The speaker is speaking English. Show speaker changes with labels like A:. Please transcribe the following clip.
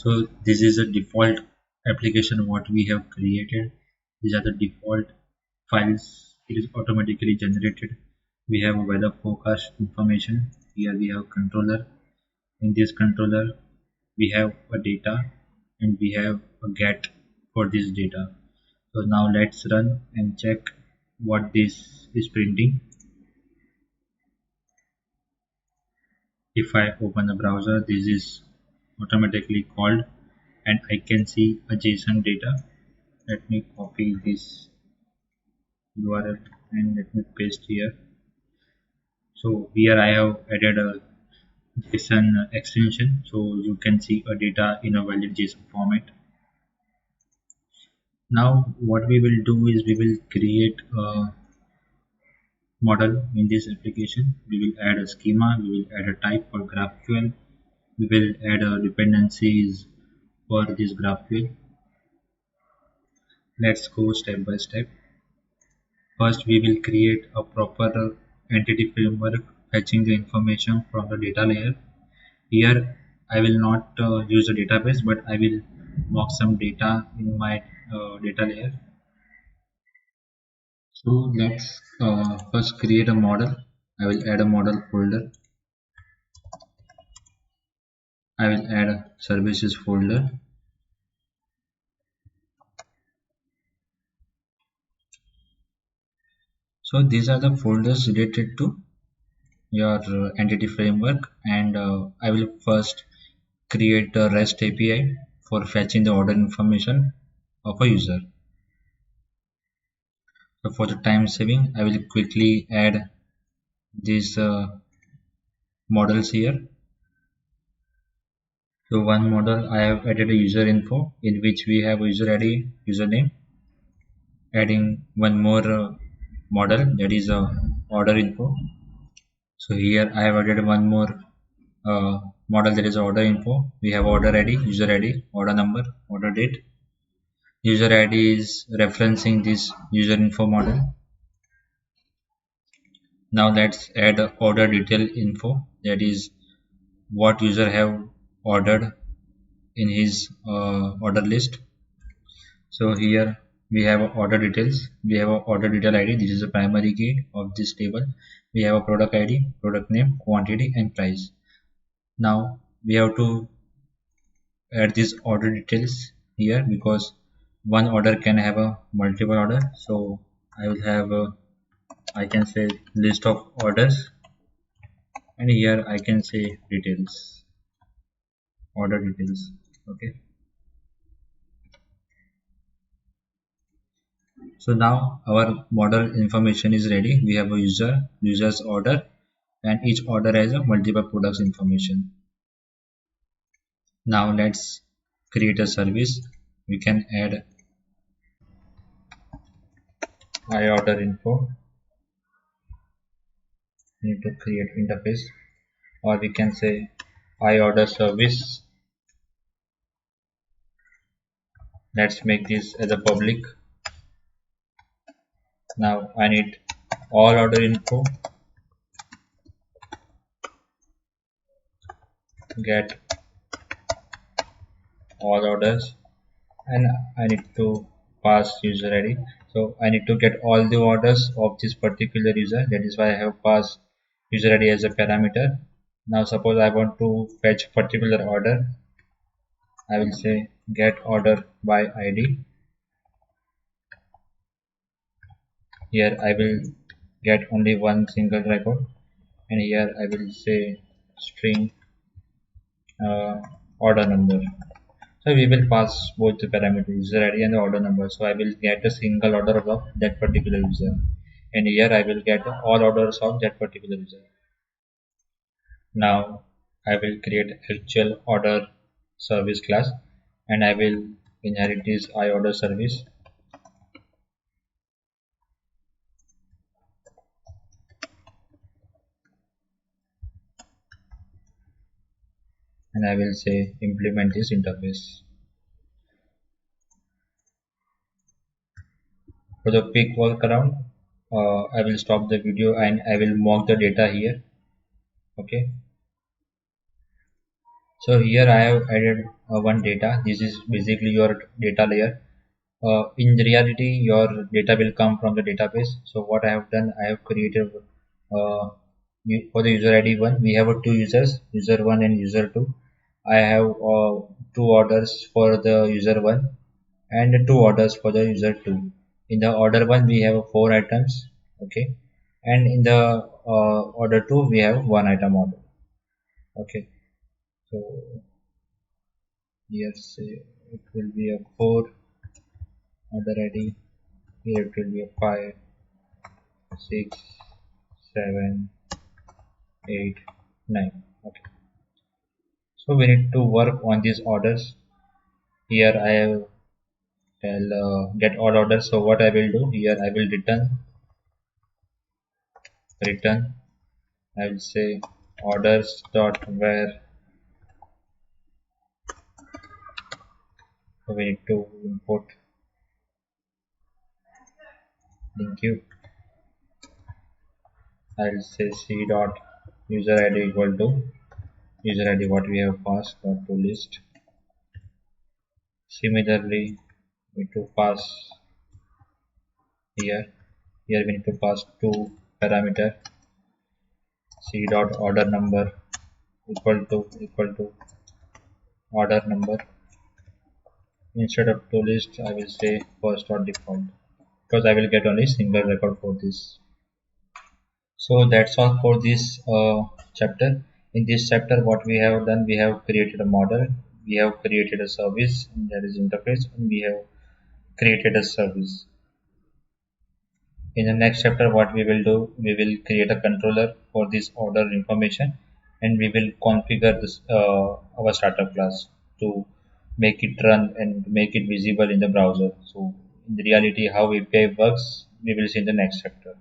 A: So this is a default application what we have created. These are the default files. It is automatically generated. We have a weather forecast information. Here we have controller. In this controller we have a data and we have a get for this data. So now let's run and check what this is printing. If I open the browser, this is automatically called and I can see a JSON data. Let me copy this URL and let me paste here. So here I have added a JSON extension, so you can see a data in a valid JSON format. Now what we will do is we will create a model in this application. We will add a schema, we will add a type for GraphQL, we will add a dependencies for this GraphQL. Let's go step by step. First we will create a proper entity framework fetching the information from the data layer. Here I will not use a database, but I will mock some data in my data layer. So let's first create a model. I will add a model folder. I will add a services folder. So these are the folders related to your entity framework, and I will first create a REST API for fetching the order information of a user. So for the time saving, I will quickly add these models here. So one model I have added a user info in which we have a user ID, username. Adding one more model, that is a order info. So here I have added one more model, that is order info. We have order ID, user ID, order number, order date. User ID is referencing this user info model. Now let's add order detail info, that is what user have ordered in his order list. So here we have order details. We have a order detail ID. This is a primary key of this table. We have a product ID, product name, quantity, and price. Now we have to add these order details here because one order can have a multiple order. So I will have a, I can say list of orders, and here I can say details, order details. Okay. So now our model information is ready. We have a user's order, and each order has a multiple products information. Now let's create a service. We can add I order info. We need to create interface, or we can say I order service. Let's make this as a public. Now I need all order info, get all orders, and I need to pass user ID. So I need to get all the orders of this particular user. That is why I have passed user ID as a parameter. Now suppose I want to fetch particular order. I will say get order by ID. Here I will get only one single record, and here I will say string order number. So we will pass both the parameters, user ID and the order number. So I will get a single order of that particular user, and here I will get all orders of that particular user. Now I will create actual order service class, and I will inherit this I order service. And I will say implement this interface. For the quick workaround, I will stop the video and I will mock the data here. Okay. So here I have added one data. This is basically your data layer. In reality, your data will come from the database. So what I have done, I have created for the user ID one. We have two users, user one and user two. I have two orders for the user one and two orders for the user two. In the order one, we have four items. Okay, and in the order two, we have one item order. Okay, so here say it will be a 4 order ID. Here it will be a 5, 6, 7, 8, 9. Okay. So we need to work on these orders. Here I have tell get all orders. So what I will do here, I will return. I will say orders dot where we need to import link you. I will say c dot user ID equal to user ID what we have passed dot to list. Similarly, we need to pass here. Here we need to pass two parameter c dot order number equal to order number. Instead of to list, I will say first dot default because I will get only single record for this. So that's all for this chapter. In this chapter, what we have done, we have created a model, we have created a service, and that is interface, and we have created a service. In the next chapter, what we will do, we will create a controller for this order information, and we will configure this our startup class to make it run and make it visible in the browser. So in reality, how API works, we will see in the next chapter.